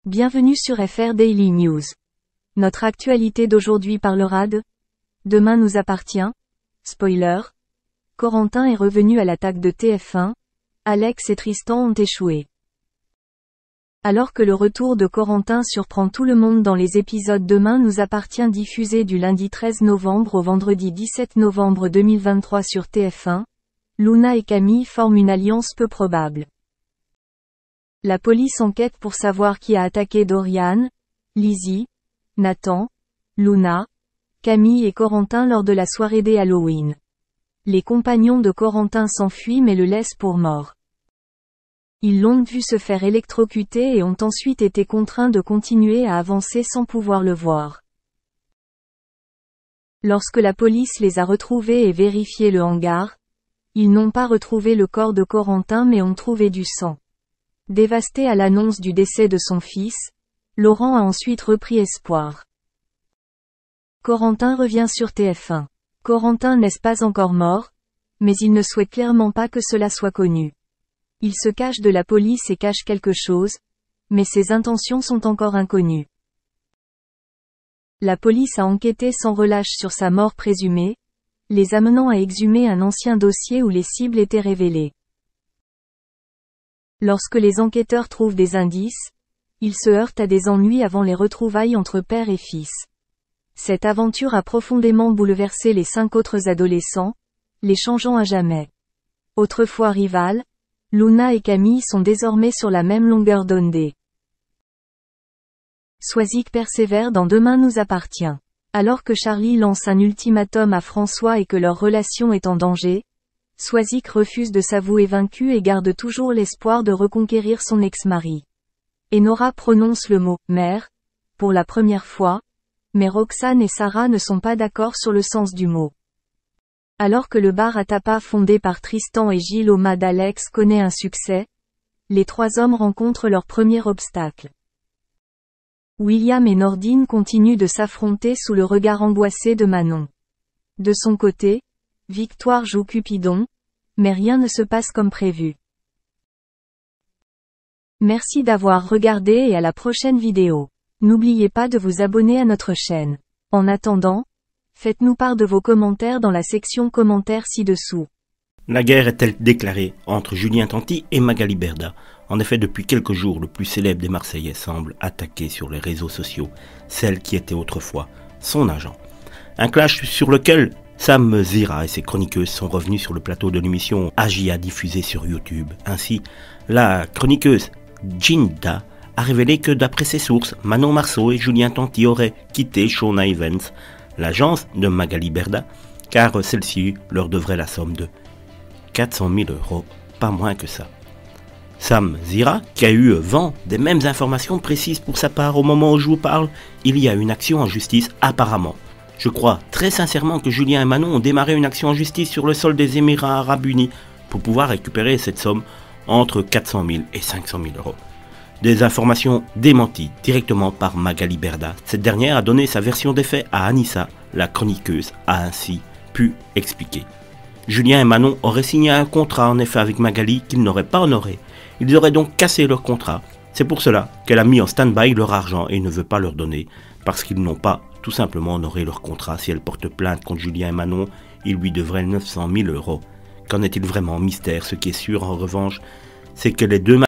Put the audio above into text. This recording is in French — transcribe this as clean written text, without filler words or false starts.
Bienvenue sur FR Daily News. Notre actualité d'aujourd'hui parlera de Demain nous appartient. Spoiler. Corentin est revenu à l'attaque de TF1. Alex et Tristan ont échoué. Alors que le retour de Corentin surprend tout le monde dans les épisodes Demain nous appartient diffusés du lundi 13 novembre au vendredi 17 novembre 2023 sur TF1, Luna et Camille forment une alliance peu probable. La police enquête pour savoir qui a attaqué Dorian, Lizzie, Nathan, Luna, Camille et Corentin lors de la soirée des Halloween. Les compagnons de Corentin s'enfuient mais le laissent pour mort. Ils l'ont vu se faire électrocuter et ont ensuite été contraints de continuer à avancer sans pouvoir le voir. Lorsque la police les a retrouvés et vérifié le hangar, ils n'ont pas retrouvé le corps de Corentin mais ont trouvé du sang. Dévasté à l'annonce du décès de son fils, Laurent a ensuite repris espoir. Corentin revient sur TF1. Corentin n'est pas encore mort, mais il ne souhaite clairement pas que cela soit connu. Il se cache de la police et cache quelque chose, mais ses intentions sont encore inconnues. La police a enquêté sans relâche sur sa mort présumée, les amenant à exhumer un ancien dossier où les cibles étaient révélées. Lorsque les enquêteurs trouvent des indices, ils se heurtent à des ennuis avant les retrouvailles entre père et fils. Cette aventure a profondément bouleversé les 5 autres adolescents, les changeant à jamais. Autrefois rivales, Luna et Camille sont désormais sur la même longueur d'onde. Swazik persévère dans Demain nous appartient. Alors que Charlie lance un ultimatum à François et que leur relation est en danger, Swazik refuse de s'avouer vaincu et garde toujours l'espoir de reconquérir son ex-mari. Enora prononce le mot « mère » pour la première fois, mais Roxane et Sarah ne sont pas d'accord sur le sens du mot. Alors que le bar à tapas fondé par Tristan et Gilles au mât d'Alex connaît un succès, les 3 hommes rencontrent leur premier obstacle. William et Nordine continuent de s'affronter sous le regard angoissé de Manon. De son côté, Victoire joue Cupidon, mais rien ne se passe comme prévu. Merci d'avoir regardé et à la prochaine vidéo. N'oubliez pas de vous abonner à notre chaîne. En attendant, faites-nous part de vos commentaires dans la section commentaires ci-dessous. La guerre est-elle déclarée entre Julien Tanti et Magali Berda? En effet, depuis quelques jours, le plus célèbre des Marseillais semble attaquer sur les réseaux sociaux celle qui était autrefois son agent. Un clash sur lequel Sam Zira et ses chroniqueuses sont revenus sur le plateau de l'émission AJA diffusée sur YouTube. Ainsi, la chroniqueuse Ginda a révélé que d'après ses sources, Manon Marceau et Julien Tanti auraient quitté Shona Events, l'agence de Magali Berda, car celle-ci leur devrait la somme de 400 000 €, pas moins que ça. Sam Zira, qui a eu vent des mêmes informations précises pour sa part au moment où je vous parle, il y a une action en justice apparemment. Je crois très sincèrement que Julien et Manon ont démarré une action en justice sur le sol des Émirats Arabes Unis pour pouvoir récupérer cette somme entre 400 000 et 500 000 €. Des informations démenties directement par Magali Berda. Cette dernière a donné sa version des faits à Anissa, la chroniqueuse a ainsi pu expliquer. Julien et Manon auraient signé un contrat en effet avec Magali qu'ils n'auraient pas honoré. Ils auraient donc cassé leur contrat. C'est pour cela qu'elle a mis en stand-by leur argent et ne veut pas leur donner, parce qu'ils n'ont pas tout simplement honoré leur contrat. Si elle porte plainte contre Julien et Manon, ils lui devraient 900 000 €. Qu'en est-il vraiment? Mystère. Ce qui est sûr en revanche, c'est que les deux